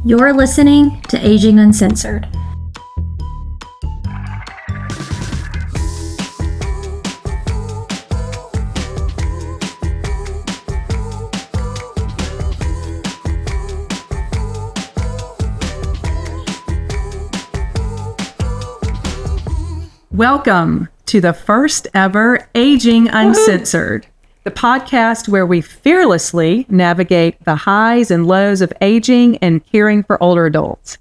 You're listening to Aging Uncensored. Welcome to the first ever Aging Uncensored, the podcast where we fearlessly navigate the highs and lows of aging and caring for older adults.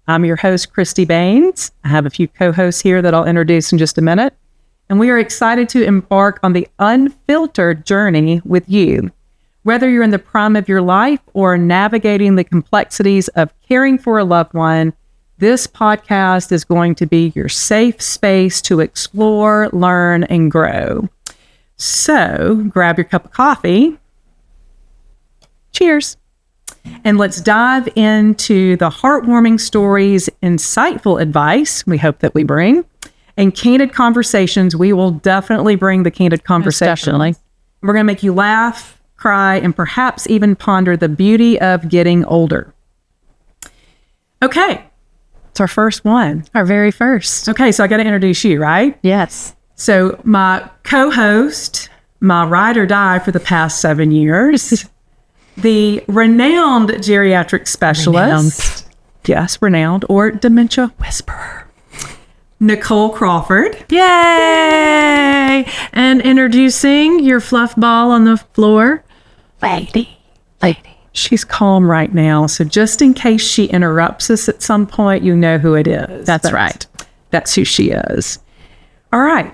I'm your host, Christy Baynes. I have a few co-hosts here that I'll introduce in just a minute, and we are excited to embark on the unfiltered journey with you. Whether you're in the prime of your life or navigating the complexities of caring for a loved one, this podcast is going to be your safe space to explore, learn, and grow. So grab your cup of coffee. Cheers. And let's dive into the heartwarming stories, insightful advice we hope that we bring, and candid conversations. We will definitely bring the candid conversations. Definitely. We're going to make you laugh, cry, and perhaps even ponder the beauty of getting older. Okay. It's our first one. Our very first. Okay, so I got to introduce you, right? Yes. So my co-host, my ride or die for the past 7 years, the renowned geriatric specialist. Yes, renowned, or dementia whisperer, Nicole Crawford. Yay! And introducing your fluff ball on the floor, Lady. She's calm right now, so just in case she interrupts us at some point, you know who it is. That's right. That's who she is. All right.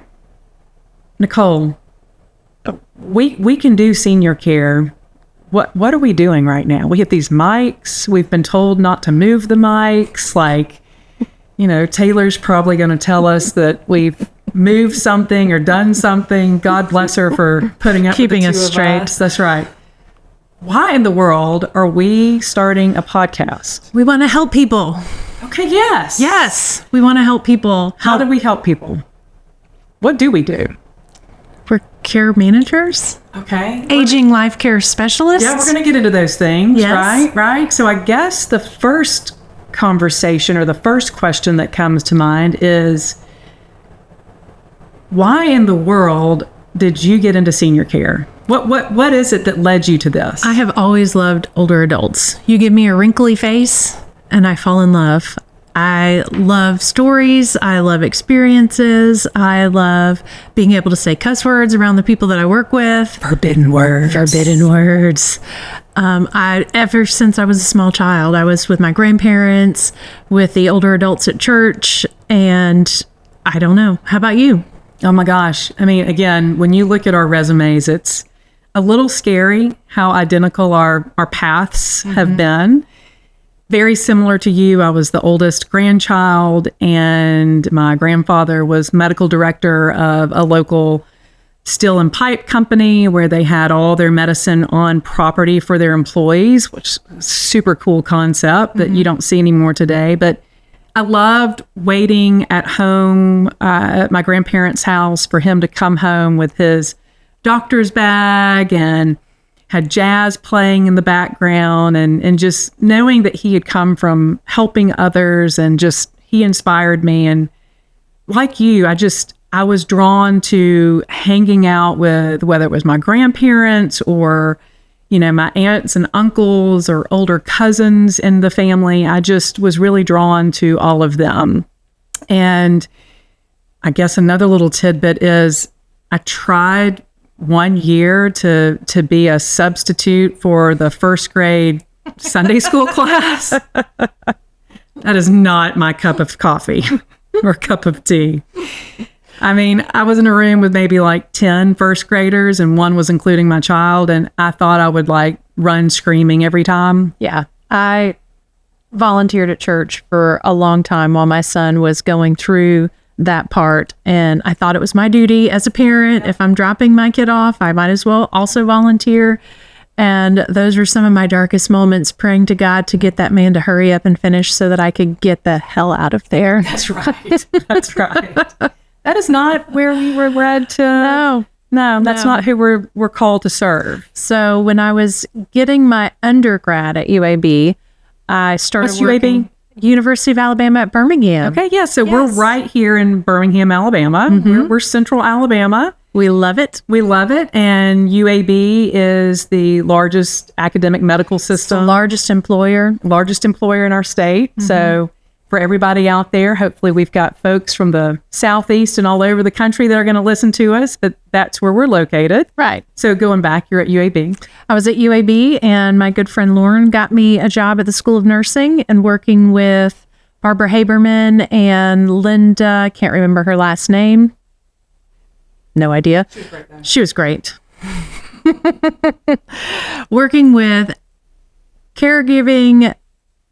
Nicole, we can do senior care. What are we doing right now? We have these mics. We've been told not to move the mics. Like, you know, Taylor's probably going to tell us that we've moved something or done something. God bless her for putting up keeping with the two us straight. Of us. That's right. Why in the world are we starting a podcast? We want to help people. Okay, yes. Yes, we want to help people. How do we help people? What do we do? We're care managers. Okay. Aging LifeCare Specialists. Yeah, we're going to get into those things, Yes. right? So I guess the first conversation or the first question that comes to mind is, why in the world did you get into senior care? What is it that led you to this? I have always loved older adults. You give me a wrinkly face and I fall in love. I love stories. I love experiences. I love being able to say cuss words around the people that I work with. Forbidden words. Ever since I was a small child, I was with my grandparents, with the older adults at church, and I don't know. How about you? Oh my gosh. I mean, again, when you look at our resumes, it's a little scary how identical our paths have been. Very similar to you. I was the oldest grandchild, and my grandfather was medical director of a local steel and pipe company where they had all their medicine on property for their employees, which is a super cool concept that you don't see anymore today. But I loved waiting at home at my grandparents' house for him to come home with his doctor's bag and had jazz playing in the background, and just knowing that he had come from helping others, and just he inspired me. And like you, I was drawn to hanging out with, whether it was my grandparents or, you know, my aunts and uncles or older cousins in the family. I just was really drawn to all of them. And I guess another little tidbit is I tried 1 year to be a substitute for the first grade Sunday school class. That is not my cup of coffee or cup of tea. I mean, I was in a room with maybe like 10 first graders, and one was including my child, and I thought I would like run screaming every time. Yeah. I volunteered at church for a long time while my son was going through that part, and I thought it was my duty as a parent. If I'm dropping my kid off, I might as well also volunteer. And those are some of my darkest moments, praying to God to get that man to hurry up and finish so that I could get the hell out of there. That's right. That's right. That is not where we were bred to. No, that's not who we're called to serve. So when I was getting my undergrad at UAB, I started What's working UAB? University of Alabama at Birmingham. Okay, yeah. So we're right here in Birmingham, Alabama. We're central Alabama. We love it. We love it. And UAB is the largest academic medical It's the system, largest employer. largest employer in our state. So for everybody out there, hopefully we've got folks from the Southeast and all over the country that are going to listen to us, but that's where we're located. Right. So going back, you're at UAB. I was at UAB, and my good friend Lauren got me a job at the School of Nursing and working with Barbara Haberman and Linda, can't remember her last name. No idea. She was great. Working with caregiving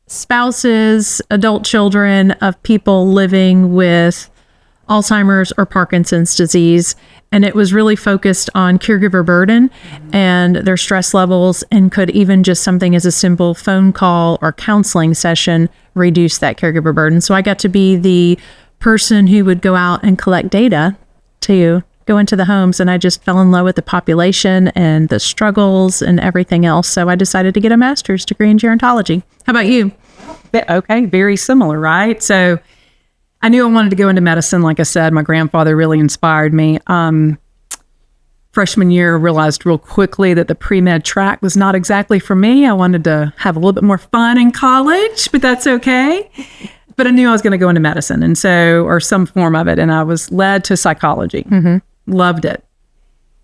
spouses, adult children of people living with Alzheimer's or Parkinson's disease. And it was really focused on caregiver burden and their stress levels, and could even just something as a simple phone call or counseling session reduce that caregiver burden. So I got to be the person who would go out and collect data to go into the homes, and I just fell in love with the population and the struggles and everything else. So I decided to get a master's degree in gerontology. How about you? Okay, very similar, right? So I knew I wanted to go into medicine. Like I said, my grandfather really inspired me. Freshman year, realized real quickly that the pre-med track was not exactly for me. I wanted to have a little bit more fun in college, but that's okay. But I knew I was going to go into medicine, and so, or some form of it. And I was led to psychology. Loved it.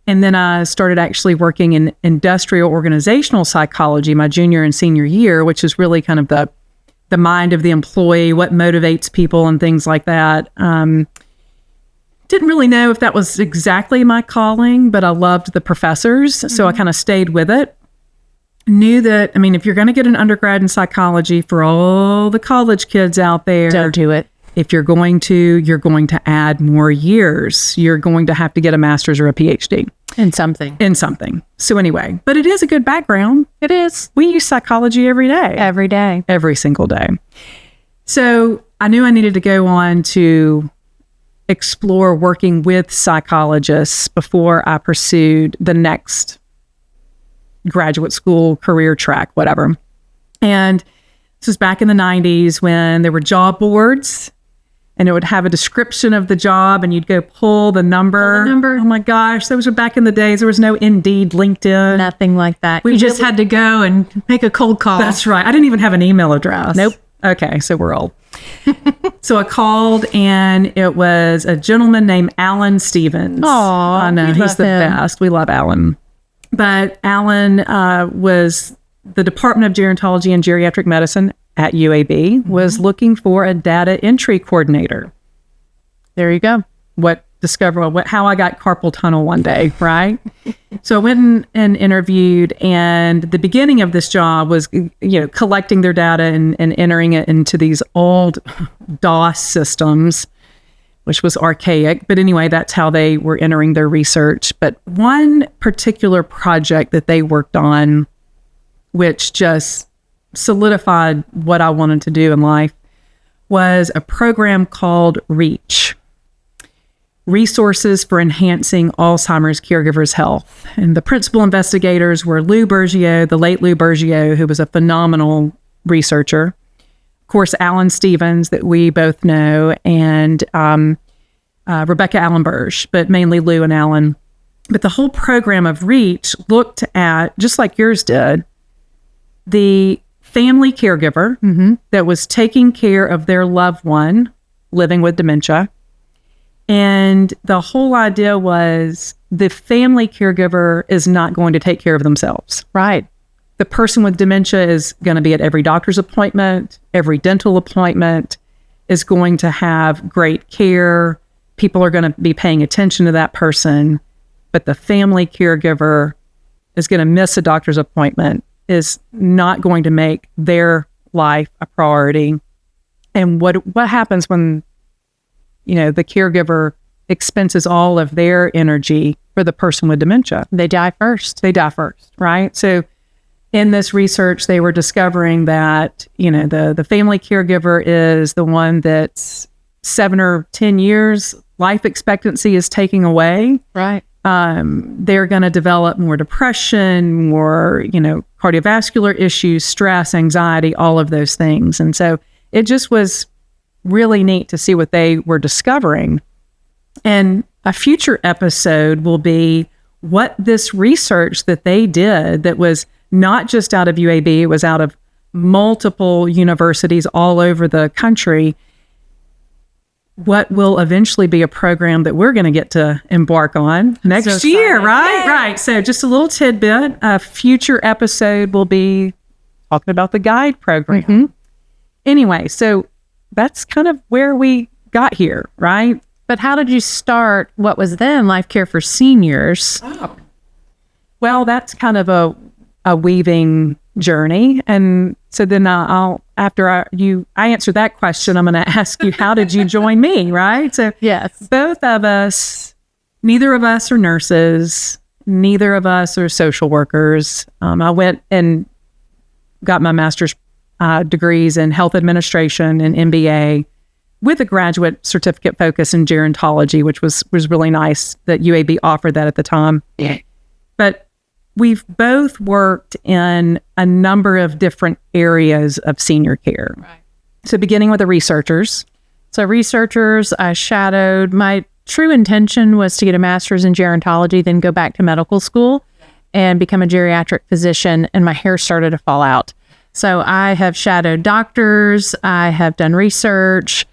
And then I started actually working in industrial organizational psychology my junior and senior year, which is really kind of the mind of the employee, what motivates people and things like that. Didn't really know if that was exactly my calling, but I loved the professors. So I kind of stayed with it. Knew that, I mean, if you're going to get an undergrad in psychology, for all the college kids out there, Don't do it. if you're going to add more years. You're going to have to get a master's or a PhD. In something. So anyway, but it is a good background. It is. We use psychology every day. Every day. Every single day. So I knew I needed to go on to explore working with psychologists before I pursued the next graduate school career track, whatever. And this was back in the 90s when there were job boards, and it would have a description of the job, and you'd go pull the number. Oh my gosh, those were back in the days. There was no Indeed, LinkedIn. Nothing like that. You just had to go and make a cold call. That's right. I didn't even have an email address. Nope. Okay, so we're old. So I called, and it was a gentleman named Alan Stevens. Aw, I know, we he's love the him. best. We love Alan. But Alan was the Department of Gerontology and Geriatric Medicine at UAB, was looking for a data entry coordinator. There you go. How I got carpal tunnel one day, right? So I went and interviewed, and the beginning of this job was, collecting their data and entering it into these old DOS systems, which was archaic. But anyway, that's how they were entering their research. But one particular project that they worked on, which just solidified what I wanted to do in life, was a program called REACH. Resources for Enhancing Alzheimer's Caregivers' Health. And the principal investigators were Lou Bergio, the late Lou Bergio, who was a phenomenal researcher. Of course, Alan Stevens, that we both know, and Rebecca Allenberg, but mainly Lou and Alan. But the whole program of REACH looked at, just like yours did, the family caregiver that was taking care of their loved one living with dementia. And the whole idea was the family caregiver is not going to take care of themselves. Right. The person with dementia is going to be at every doctor's appointment, every dental appointment, is going to have great care. People are going to be paying attention to that person. But the family caregiver is going to miss a doctor's appointment, is not going to make their life a priority. And what happens when the caregiver expenses all of their energy for the person with dementia? They die first. Right? So in this research, they were discovering that, the family caregiver is the one that's 7 or 10 years life expectancy is taking away. Right. they're going to develop more depression, more, cardiovascular issues, stress, anxiety, all of those things. And so it just was really neat to see what they were discovering. And a future episode will be what this research that they did that was not just out of UAB, it was out of multiple universities all over the country, what will eventually be a program that we're going to get to embark on next year, right? Yay. Right. So just a little tidbit, a future episode will be talking about the guide program. Mm-hmm. Anyway, so that's kind of where we got here, right? But how did you start what was then LifeCare for Seniors? Oh. Well, that's kind of a weaving journey. And so then after I answer that question, I'm going to ask you, how did you join me, right? So yes, both of us, neither of us are nurses. Neither of us are social workers. I went and got my master's degrees in health administration and MBA with a graduate certificate focus in gerontology, which was really nice that UAB offered that at the time. Yeah. But we've both worked in a number of different areas of senior care. Right. So beginning with the researchers. So researchers, I shadowed. My true intention was to get a master's in gerontology, then go back to medical school and become a geriatric physician, and my hair started to fall out. So I have shadowed doctors, I have done research.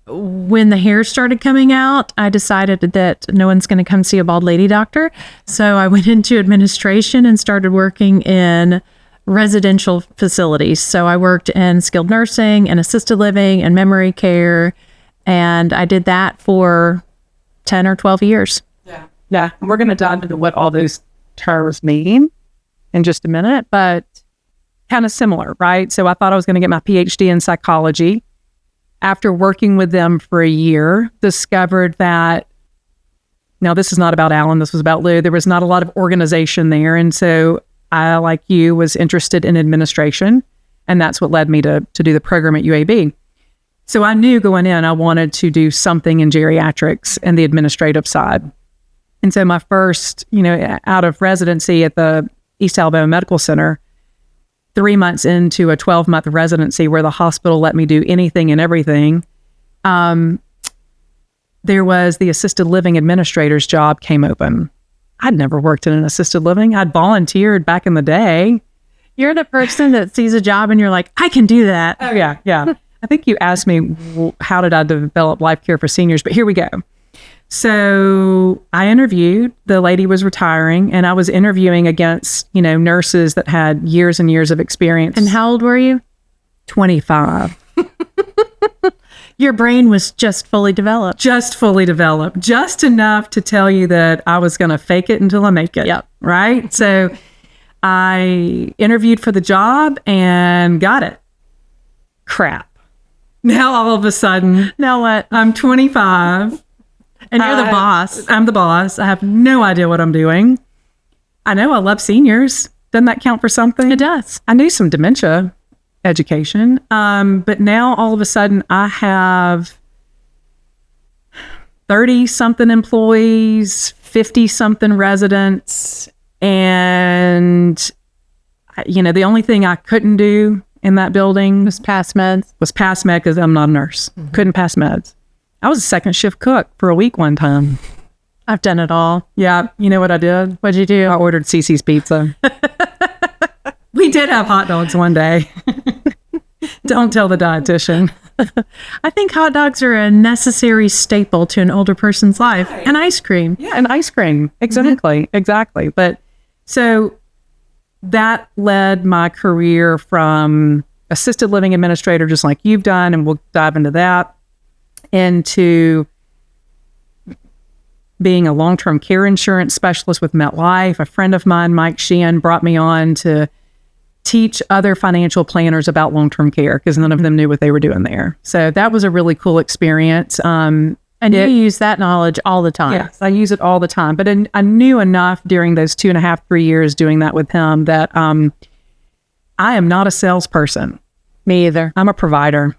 When the hair started coming out, I decided that no one's going to come see a bald lady doctor. So I went into administration and started working in residential facilities. So I worked in skilled nursing and assisted living and memory care. And I did that for 10 or 12 years. Yeah. Yeah. We're going to dive into what all those terms mean in just a minute, but kind of similar, right? So I thought I was going to get my PhD in psychology. After working with them for a year, discovered that, now this is not about Alan, this was about Lou, there was not a lot of organization there. And so I, like you, was interested in administration. And that's what led me to do the program at UAB. So I knew going in, I wanted to do something in geriatrics and the administrative side. And so my first, out of residency at the East Alabama Medical Center, 3 months into a 12-month residency where the hospital let me do anything and everything, there was the assisted living administrator's job came open. I'd never worked in an assisted living. I'd volunteered back in the day. You're the person that sees a job and you're like, I can do that. Oh, yeah, yeah. I think you asked me, how did I develop LifeCare for Seniors? But here we go. So I interviewed, the lady was retiring, and I was interviewing against, nurses that had years and years of experience. And how old were you? 25. Your brain was just fully developed. Just fully developed. Just enough to tell you that I was going to fake it until I make it. Yep. Right? So I interviewed for the job and got it. Crap. Now all of a sudden. Now what? I'm 25. And you're the boss. I'm the boss. I have no idea what I'm doing. I know I love seniors. Doesn't that count for something? It does. I knew some dementia education. But now all of a sudden I have 30-something employees, 50-something residents. And, the only thing I couldn't do in that building was pass meds. Was pass med because I'm not a nurse. Mm-hmm. Couldn't pass meds. I was a second shift cook for a week one time. I've done it all. Yeah. You know what I did? What'd you do? I ordered Cece's Pizza. We did have hot dogs one day. Don't tell the dietitian. I think hot dogs are a necessary staple to an older person's life. Right. And ice cream. Yeah, and ice cream. Exactly. Mm-hmm. Exactly. But so that led my career from assisted living administrator, just like you've done, and we'll dive into that, into being a long-term care insurance specialist with MetLife. A friend of mine, Mike Sheehan, brought me on to teach other financial planners about long-term care because none of them knew what they were doing there. So that was a really cool experience. And you use that knowledge all the time. Yes, I use it all the time. But I knew enough during those 2.5, 3 years doing that with him that I am not a salesperson. Me either. I'm a provider.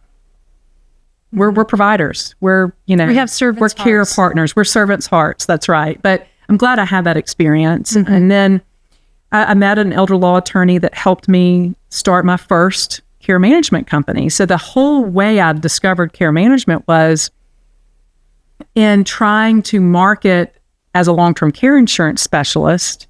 We're providers. We're, we have servants' we're care hearts. partners. We're servants' hearts. That's right. But I'm glad I had that experience. And then I met an elder law attorney that helped me start my first care management company. So the whole way I discovered care management was in trying to market as a long-term care insurance specialist.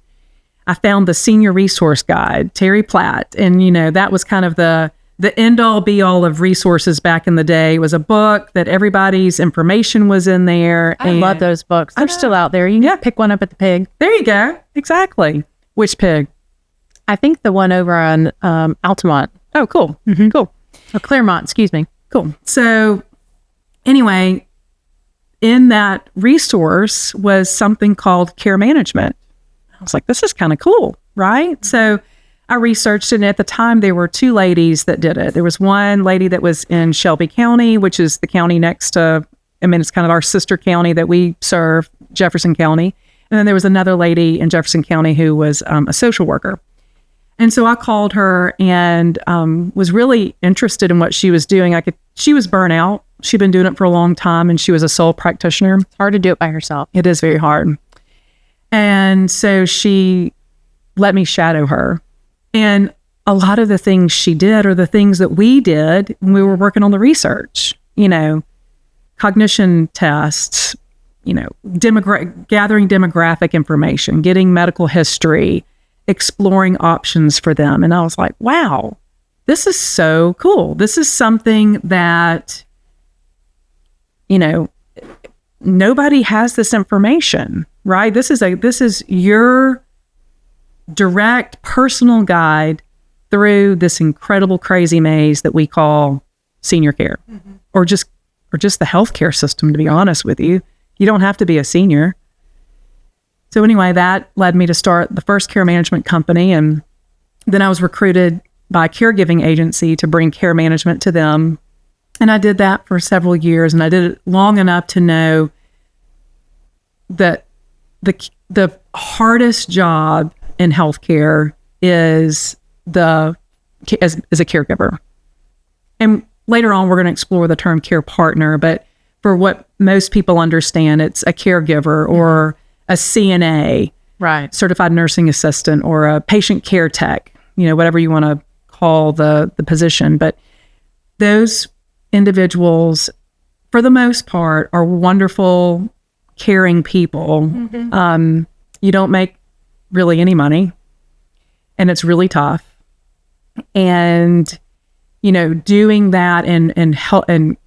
I found the Senior Resource Guide, Terry Platt. And, that was kind of the end-all be-all of resources back in the day. It was a book that everybody's information was in there. I love those books. They're still out there. You can pick one up at the Pig. There you go. Exactly. Which Pig? I think the one over on Altamont. Oh, cool. Cool. Oh, Claremont, excuse me. Cool. So anyway, in that resource was something called care management. I was like, this is kind of cool, right? So I researched it, and at the time there were two ladies that did it. There was one lady that was in Shelby County, which is the county next to, it's kind of our sister county that we serve, Jefferson County. And then there was another lady in Jefferson County who was a social worker. And so I called her and was really interested in what she was doing. She was burnt out. She'd been doing it for a long time, and she was a sole practitioner. It's hard to do it by herself. It is very hard. And so she let me shadow her. And a lot of the things she did are the things that we did when we were working on the research, cognition tests, gathering demographic information, getting medical history, exploring options for them. And I was like, wow, this is so cool. This is something that, nobody has this information, right? This is your direct personal guide through this incredible crazy maze that we call senior care, or just the healthcare system, to be honest with you. You don't have to be a senior. So anyway, that led me to start the first care management company. And then I was recruited by a caregiving agency to bring care management to them. And I did that for several years. And I did it long enough to know that the hardest job in healthcare is as a caregiver. And later on, we're going to explore the term care partner. But for what most people understand, it's a caregiver or a CNA, right? Certified nursing assistant, or a patient care tech, whatever you want to call the position. But those individuals, for the most part, are wonderful, caring people. You don't make really any money, and it's really tough. And, doing that and help and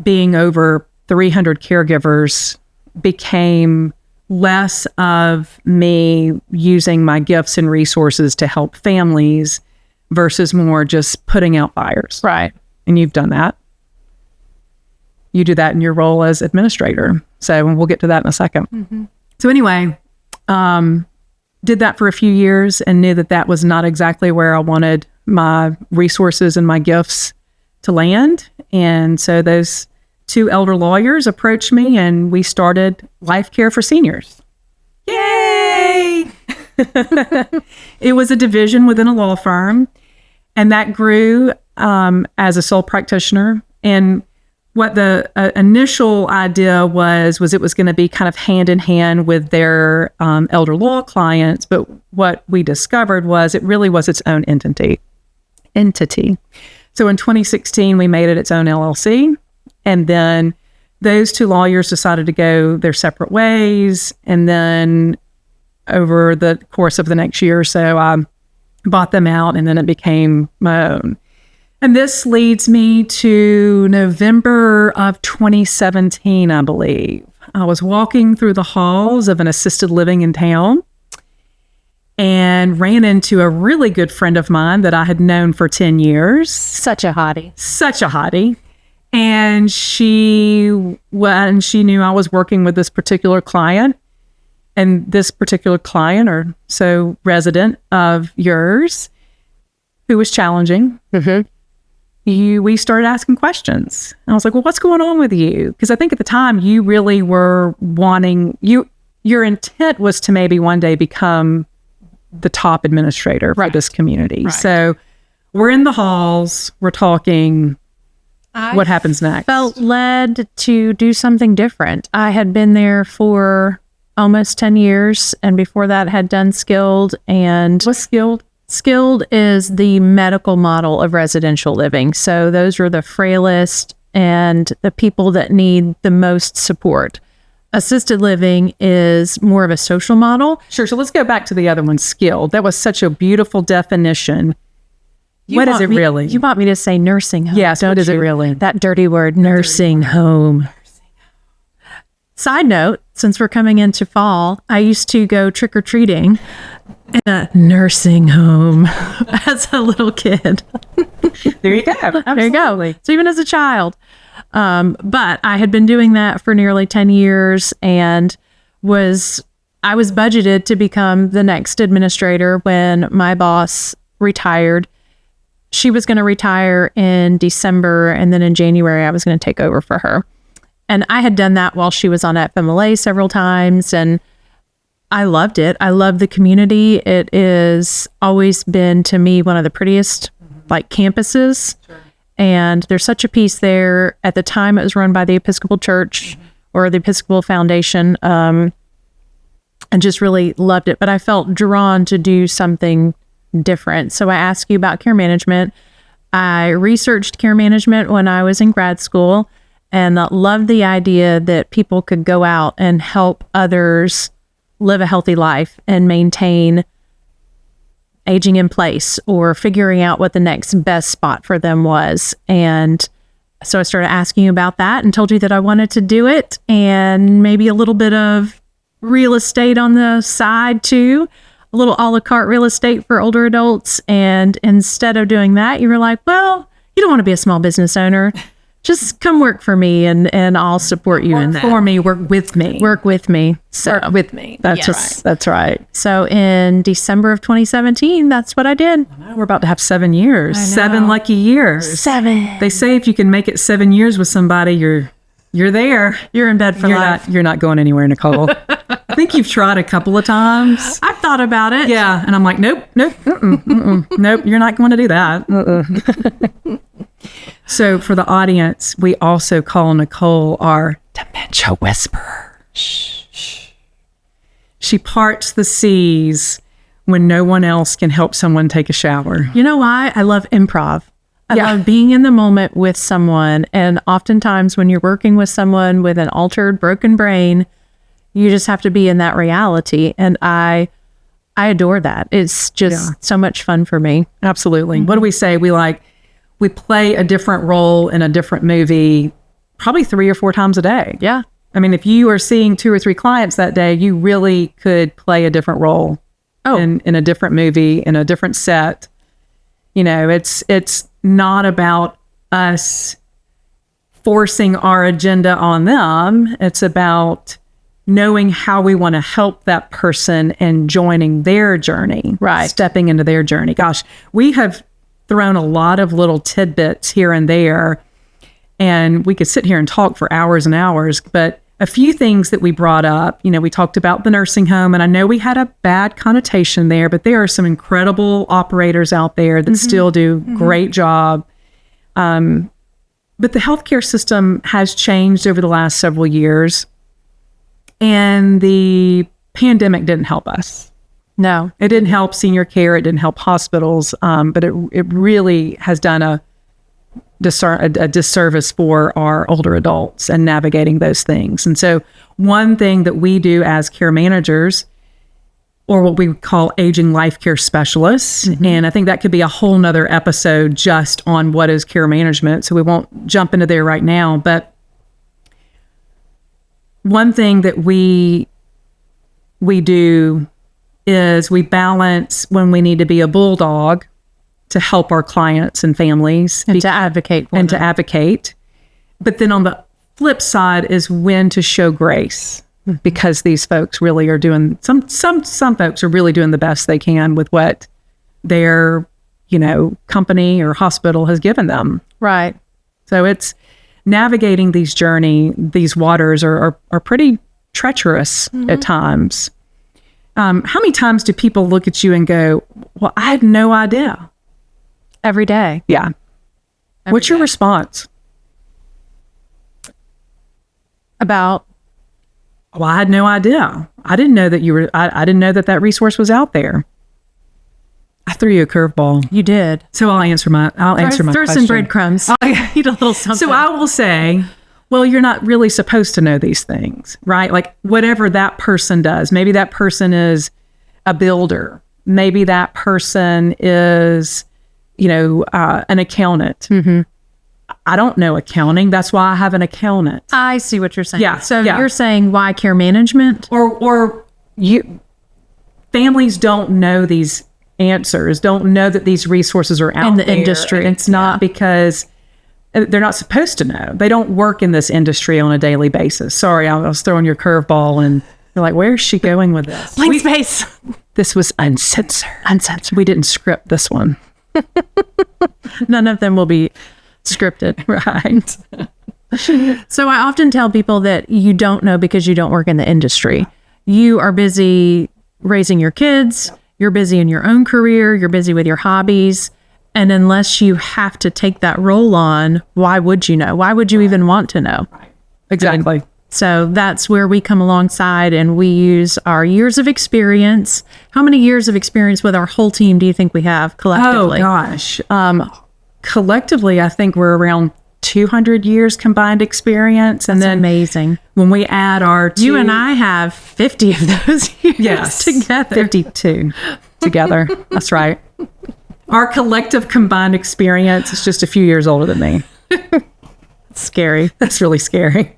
being over 300 caregivers became less of me using my gifts and resources to help families versus more just putting out fires. Right. And you've done that. You do that in your role as administrator. So we'll get to that in a second. So anyway, did that for a few years and knew that was not exactly where I wanted my resources and my gifts to land. And so those two elder lawyers approached me, and we started LifeCare for Seniors. Yay! It was a division within a law firm, and that grew as a sole practitioner. And what the initial idea was it was going to be kind of hand in hand with their elder law clients. But what we discovered was it really was its own entity. So in 2016, we made it its own LLC. And then those two lawyers decided to go their separate ways. And then over the course of the next year or so, I bought them out, and then it became my own. And this leads me to November of 2017, I believe. I was walking through the halls of an assisted living in town and ran into a really good friend of mine that I had known for 10 years. Such a hottie. And she knew I was working with this particular client. And this particular client, or so resident of yours, who was challenging, we started asking questions. And I was like, well, what's going on with you? Because I think at the time you really were wanting, your intent was to maybe one day become the top administrator for this community. Right. So we're in the halls, we're talking. What happens next? Felt led to do something different. I had been there for almost 10 years. And before that had done skilled. And What's skilled? skilled is the medical model of residential living. So those are the frailest and the people that need the most support. Assisted living is more of a social model. Sure. So let's go back to the other one, skilled. That was such a beautiful definition. What is it really? You want me to say nursing home? Yes, what is it really? That dirty word, nursing home. Side note, since we're coming into fall, I used to go trick-or-treating in a nursing home as a little kid. There you go. There you go. So even as a child. But I had been doing that for nearly 10 years and I was budgeted to become the next administrator when my boss retired. She was going to retire in December, and then in January, I was going to take over for her. And I had done that while she was on FMLA several times, and I loved it. I love the community. It is always been, to me, one of the prettiest campuses. Sure. And there's such a piece there. At the time, it was run by the Episcopal Church or the Episcopal Foundation, and just really loved it. But I felt drawn to do something different. So I asked you about care management. I researched care management when I was in grad school and loved the idea that people could go out and help others live a healthy life and maintain aging in place or figuring out what the next best spot for them was. And so I started asking you about that and told you that I wanted to do it, and maybe a little bit of real estate on the side too, a little a la carte real estate for older adults. And instead of doing that, you were like, well, you don't want to be a small business owner. Just come work for me and I'll support you in that. Work for me, work with me. Work with me. So, work with me. That's right. That's right. So in December of 2017, that's what I did. We're about to have 7 years. 7 lucky years. 7. They say if you can make it 7 years with somebody, you're there. You're in bed for life. You're not going anywhere, Nicole. I think you've tried a couple of times. I've thought about it. Yeah. And I'm like, nope, nope, you're not going to do that. So for the audience, we also call Nicole our dementia whisperer. Shh. She parts the seas when no one else can help someone take a shower. You know why? I love improv. I love being in the moment with someone. And oftentimes when you're working with someone with an altered, broken brain, you just have to be in that reality. And I adore that. It's just so much fun for me. Absolutely. Mm-hmm. What do we say? We play a different role in a different movie probably 3 or 4 times a day. Yeah. I mean, if you are seeing 2 or 3 clients that day, you really could play a different role in a different movie, in a different set. You know, it's not about us forcing our agenda on them. It's about knowing how we want to help that person and joining their journey. Right. Stepping into their journey. Gosh, we have thrown a lot of little tidbits here and there, and we could sit here and talk for hours and hours, but a few things that we brought up, you know, we talked about the nursing home, and I know we had a bad connotation there, but there are some incredible operators out there that still do a great job. But the healthcare system has changed over the last several years, and the pandemic didn't help us. No, it didn't help senior care. It didn't help hospitals. But it really has done a disservice for our older adults and navigating those things. And so one thing that we do as care managers, or what we call aging life care specialists, and I think that could be a whole nother episode just on what is care management. So we won't jump into there right now. But one thing that we do is we balance when we need to be a bulldog to help our clients and families. And to advocate for them. To advocate. But then on the flip side is when to show grace, because these folks really are doing, some folks are really doing the best they can with what their, company or hospital has given them. Right. So it's navigating these waters are pretty treacherous at times. How many times do people look at you and go, well, I had no idea? Every day. Yeah. What's your response? About? Well, I had no idea. I didn't know that I didn't know that resource was out there. I threw you a curveball. You did. So I'll answer my Throw question. some breadcrumbs. Eat a little something. So I will say, well, you're not really supposed to know these things, right? Like whatever that person does, maybe that person is a builder. Maybe that person is, an accountant. I don't know accounting. That's why I have an accountant. I see what you're saying. Yeah. So yeah. you're saying why care management? Or families don't know these answers, don't know that these resources are out in the there. industry. And it's not because they're not supposed to know. They don't work in this industry on a daily basis. Sorry, I was throwing your curveball and you're like, where's she going with this? Blank space. This was uncensored. Uncensored. We didn't script this one. None of them will be scripted. Right. So I often tell people that you don't know because you don't work in the industry. You are busy raising your kids. You're busy in your own career. You're busy with your hobbies. And unless you have to take that role on, why would you know? Why would you even want to know? Right. Exactly. So that's where we come alongside and we use our years of experience. How many years of experience with our whole team do you think we have collectively? Oh, gosh. Collectively, I think we're around 200 years combined experience. And then amazing. When we add our two... You and I have 50 of those years together. 52 together. That's right. Our collective combined experience is just a few years older than me. It's scary. That's really scary.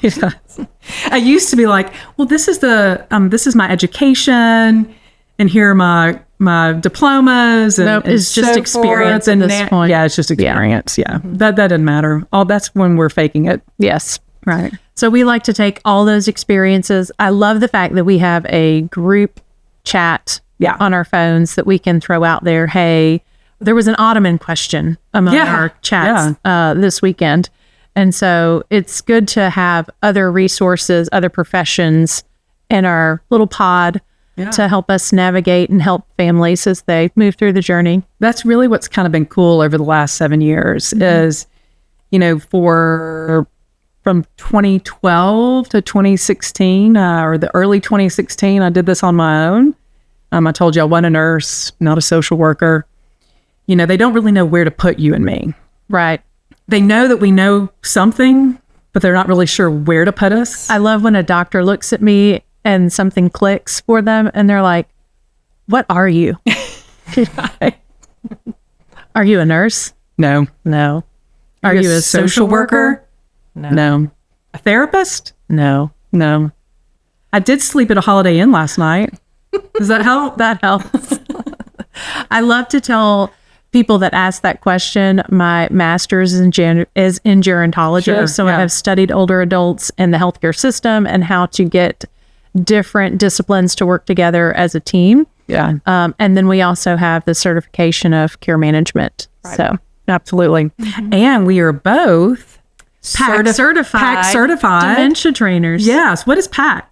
Yes. I used to be like, well, this is my education, and here are my diplomas, and nope, it's just so experience at this point. Yeah, it's just experience. Yeah. That doesn't matter. That's when we're faking it. Yes. Right. So we like to take all those experiences. I love the fact that we have a group chat on our phones that we can throw out there. Hey, there was an ottoman question among our chats this weekend. And so it's good to have other resources, other professions in our little pod to help us navigate and help families as they move through the journey. That's really what's kind of been cool over the last 7 years is, from 2012 to 2016 or the early 2016, I did this on my own. I told you I wasn't a nurse, not a social worker. They don't really know where to put you and me. Right. They know that we know something, but they're not really sure where to put us. I love when a doctor looks at me and something clicks for them and they're like, what are you? Are you a nurse? No. No. Are you a social worker? No. A therapist? No. No. I did sleep at a Holiday Inn last night. Does that help? That helps. I love to tell people that ask that question. My master's is in gerontology. So I have studied older adults in the healthcare system and how to get different disciplines to work together as a team. Yeah. And then we also have the certification of care management. Right. So absolutely. Mm-hmm. And we are both PAC certified dementia trainers. Yes. What is PAC?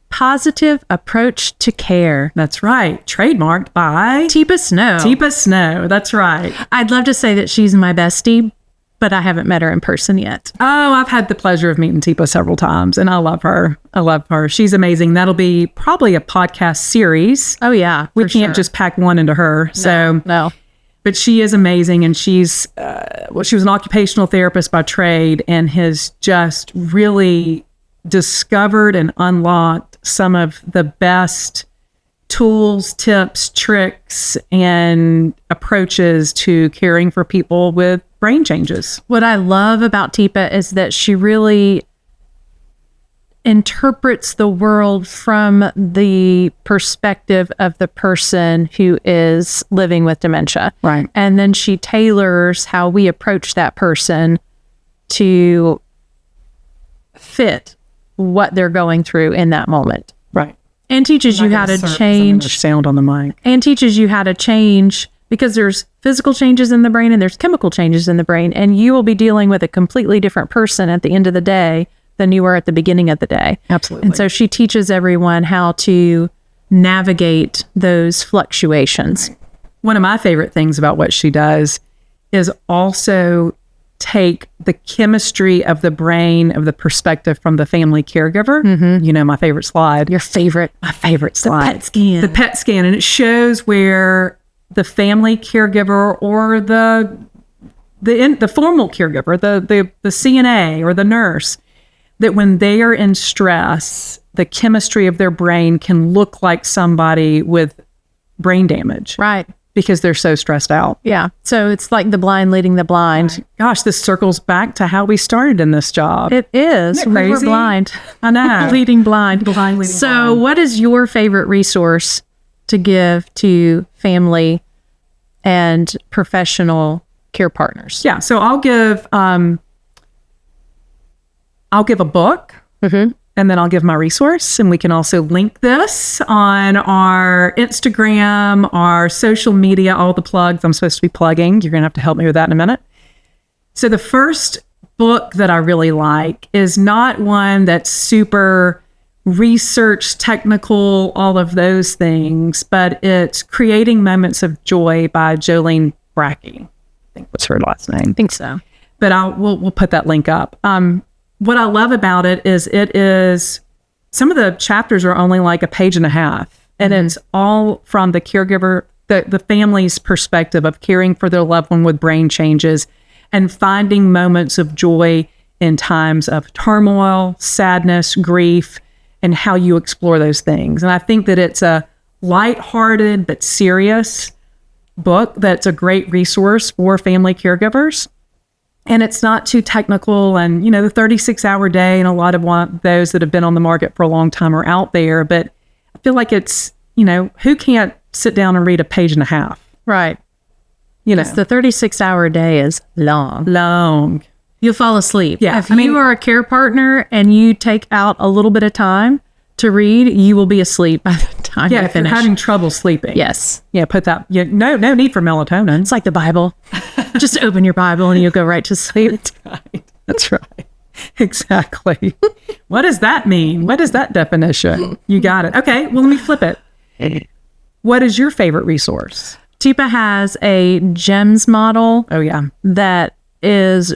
Positive Approach to Care. That's right. Trademarked by Teepa Snow. Teepa Snow. That's right. I'd love to say that she's my bestie, but I haven't met her in person yet. Oh, I've had the pleasure of meeting Teepa several times, and I love her. She's amazing. That'll be probably a podcast series. Oh, yeah. We can't just pack one into her. No. But she is amazing, and she was an occupational therapist by trade and has just really discovered and unlocked some of the best tools, tips, tricks, and approaches to caring for people with brain changes. What I love about Teepa is that she really interprets the world from the perspective of the person who is living with dementia. Right. And then she tailors how we approach that person to fit what they're going through in that moment. Right. And teaches you how to change sound on the mic. And teaches you how to change, because there's physical changes in the brain and there's chemical changes in the brain, and you will be dealing with a completely different person at the end of the day than you were at the beginning of the day. Absolutely. And so she teaches everyone how to navigate those fluctuations. One of my favorite things about what she does is also take the chemistry of the brain of the perspective from the family caregiver. You know, my favorite slide. Your favorite. My favorite slide. The PET scan. The PET scan. And it shows where the family caregiver or the formal caregiver, the CNA or the nurse, that when they are in stress, the chemistry of their brain can look like somebody with brain damage. Right. Because they're so stressed out. Yeah. So it's like the blind leading the blind. Right. Gosh, this circles back to how we started in this job. It is. Isn't it We were crazy? blind. I know. Leading blind. Blind leading So blind. what is your favorite resource to give to family and professional care partners? Yeah. So I'll give a book. And then I'll give my resource, and we can also link this on our Instagram, our social media, all the plugs I'm supposed to be plugging. You're going to have to help me with that in a minute. So the first book that I really like is not one that's super research, technical, all of those things, but it's Creating Moments of Joy by Jolene Brackey. I think what's her last name. I think so. But we'll put that link up. What I love about it is some of the chapters are only like a page and a half, and it's all from the caregiver, the family's perspective of caring for their loved one with brain changes and finding moments of joy in times of turmoil, sadness, grief, and how you explore those things. And I think that it's a lighthearted but serious book that's a great resource for family caregivers. And it's not too technical, and, you know, the 36-hour day and a lot of those that have been on the market for a long time are out there. But I feel like it's, you know, who can't sit down and read a page and a half? Right. You know, The 36-hour day is long. You'll fall asleep. Yeah, If you are a care partner and you take out a little bit of time to read, you will be asleep by the time you if you're finish. having trouble sleeping. Yes. Yeah, put that. Yeah, no need for melatonin. It's like the Bible. Just open your Bible and you'll go right to sleep. That's right. Exactly. What does that mean? What is that definition? You got it. Okay, well, let me flip it. What is your favorite resource? Tipa has a GEMS model Oh, yeah. that is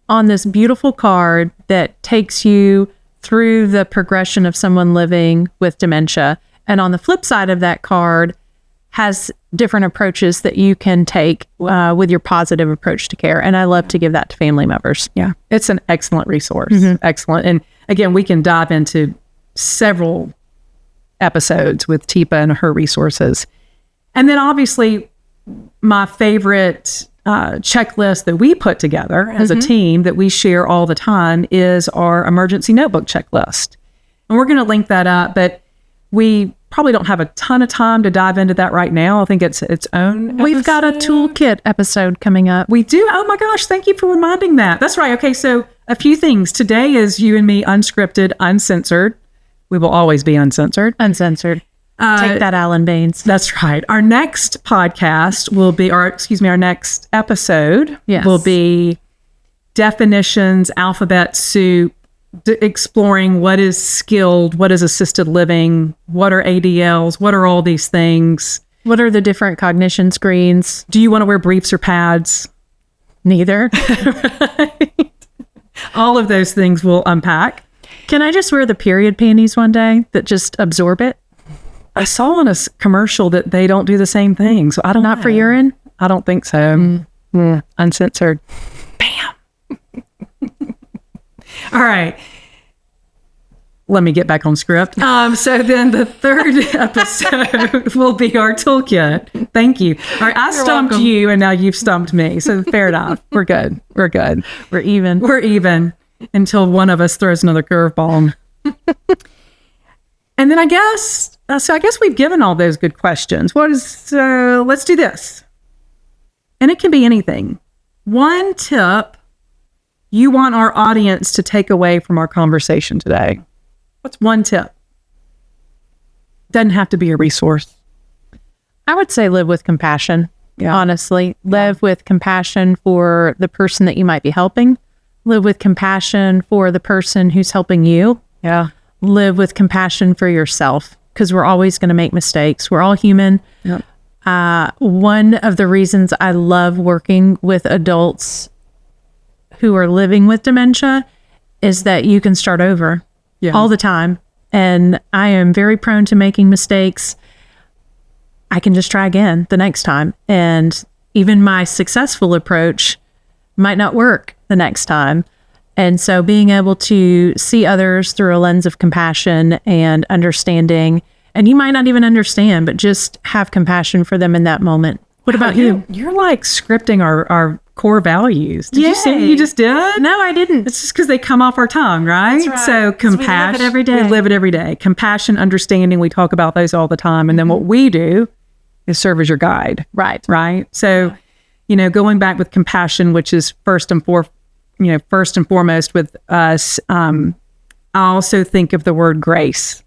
on this beautiful card that takes you through the progression of someone living with dementia. And on the flip side of that card has different approaches that you can take with your positive approach to care. And I love to give that to family members. Yeah, it's an excellent resource. Excellent. And again, we can dive into several episodes with Tipa and her resources. And then obviously my favorite checklist that we put together as a team that we share all the time is our emergency notebook checklist. And we're going to link that up, but we probably don't have a ton of time to dive into that right now. I think it's its own We've got a episode. toolkit episode coming up. We do? Oh my gosh, thank you for reminding that. That's right. Okay, so a few things. Today is you and me unscripted, uncensored. We will always be uncensored. Uncensored. Take that, Alan Baines. That's right. Our next podcast will be, our next episode will be definitions, alphabet soup, exploring what is skilled, what is assisted living, what are ADLs, what are all these things. What are the different cognition screens? Do you want to wear briefs or pads? Neither. Right. All of those things we'll unpack. Can I just wear the period panties one day that just absorb it? I saw in a commercial that they don't do the same thing. So I don't Not know. for urine? I don't think so. Uncensored. Bam. All right. Let me get back on script. So then the third episode will be our toolkit. Thank you. All right. I stumped welcome. you and now you've stumped me. So fair enough. We're good. We're good. We're even. We're even until one of us throws another curveball. And then I guess we've given all those good questions. Let's do this. And it can be anything. One tip you want our audience to take away from our conversation today. What's one tip? Doesn't have to be a resource. I would say live with compassion. Yeah. Honestly, live with compassion for the person that you might be helping. Live with compassion for the person who's helping you. Yeah. Live with compassion for yourself, because we're always going to make mistakes. We're all human. Yep. One of the reasons I love working with adults who are living with dementia is that you can start over all the time. And I am very prone to making mistakes. I can just try again the next time. And even my successful approach might not work the next time. And so being able to see others through a lens of compassion and understanding, and you might not even understand, but just have compassion for them in that moment. What about you? You're like scripting our core values. Did you see what you just did? No, I didn't. It's just because they come off our tongue, right? That's right. So compassion. We live it every day. We live it every day. Compassion, understanding, we talk about those all the time. And then what we do is serve as your guide. Right. Right. So, going back with compassion, which is first and foremost with us, I also think of the word grace.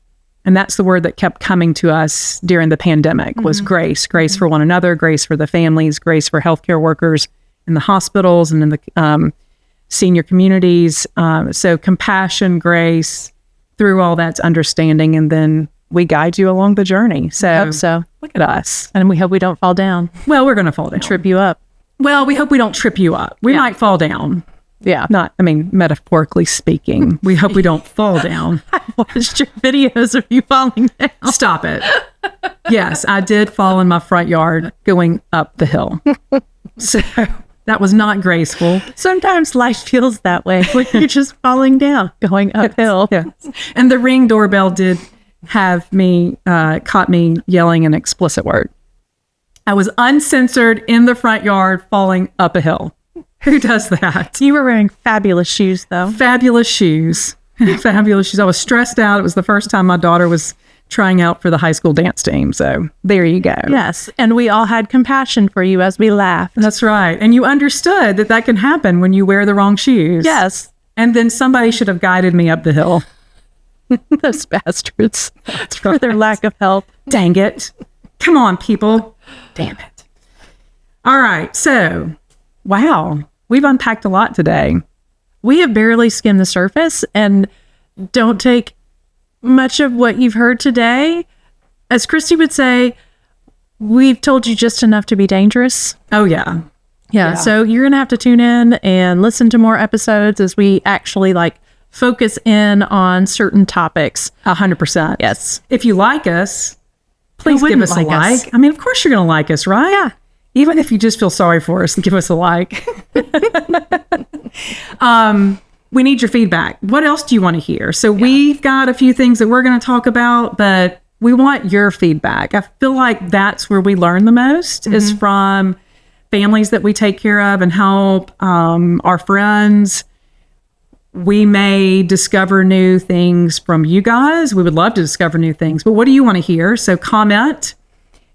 And that's the word that kept coming to us during the pandemic was grace for one another, grace for the families, grace for healthcare workers in the hospitals and in the senior communities. So compassion, grace, through all that's understanding. And then we guide you along the journey. So, Hope so. Look at us. And we hope we don't fall down. Well, we're going to fall down. Trip you up. Well, we hope we don't trip you up. We might fall down. Yeah. Metaphorically speaking. We hope we don't fall down. I watched your videos of you falling down. Stop it. Yes, I did fall in my front yard going up the hill. So that was not graceful. Sometimes life feels that way when you're just falling down, going uphill. Yes. And the Ring doorbell did have caught me yelling an explicit word. I was uncensored in the front yard falling up a hill. Who does that? You were wearing fabulous shoes, though. Fabulous shoes. Fabulous shoes. I was stressed out. It was the first time my daughter was trying out for the high school dance team. So there you go. Yes. And we all had compassion for you as we laughed. That's right. And you understood that can happen when you wear the wrong shoes. Yes. And then somebody should have guided me up the hill. Those bastards. For their lack of help. Dang it. Come on, people. Damn it. All right. So, wow. We've unpacked a lot today. We have barely skimmed the surface, and don't take much of what you've heard today. As Christy would say, we've told you just enough to be dangerous. Oh, yeah. Yeah. So you're going to have to tune in and listen to more episodes as we actually focus in on certain topics. 100%. Yes. If you like us, please give us a like. Us? I mean, of course you're going to like us, right? Yeah. Even if you just feel sorry for us, give us a like. We need your feedback. What else do you want to hear? So we've got a few things that we're going to talk about, but we want your feedback. I feel like that's where we learn the most is from families that we take care of and help, our friends. We may discover new things from you guys. We would love to discover new things, but what do you want to hear? So comment.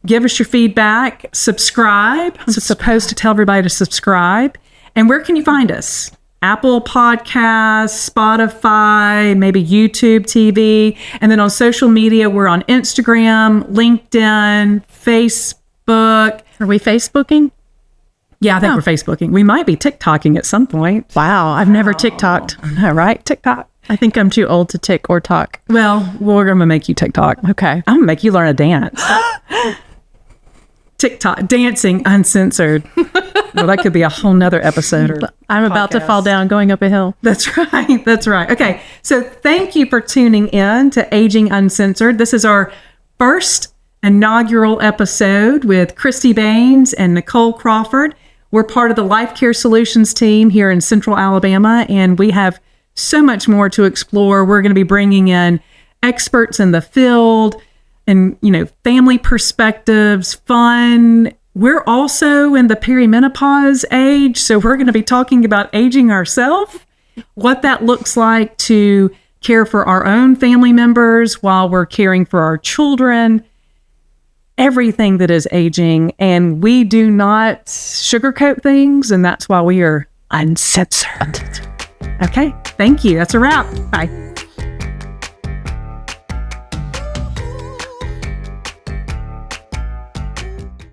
Give us your feedback. Subscribe. I'm supposed to tell everybody to subscribe. And where can you find us? Apple Podcasts, Spotify, maybe YouTube TV. And then on social media, we're on Instagram, LinkedIn, Facebook. Are we Facebooking? Yeah, I think we're Facebooking. We might be TikToking at some point. Wow. I've never TikToked. All right, TikTok. I think I'm too old to tick or talk. Well, we're going to make you TikTok. Okay. I'm going to make you learn a dance. TikTok, Dancing Uncensored. Well, that could be a whole nother episode. Or I'm about to fall down going up a hill. That's right. That's right. Okay. So thank you for tuning in to Aging Uncensored. This is our first inaugural episode with Christy Baynes and Nicole Crawford. We're part of the LifeCare Solutions team here in Central Alabama, and we have so much more to explore. We're going to be bringing in experts in the field and, family perspectives, fun. We're also in the perimenopause age, so we're going to be talking about aging ourselves, what that looks like to care for our own family members while we're caring for our children, everything that is aging. And we do not sugarcoat things, and that's why we are uncensored. Okay, thank you. That's a wrap. Bye.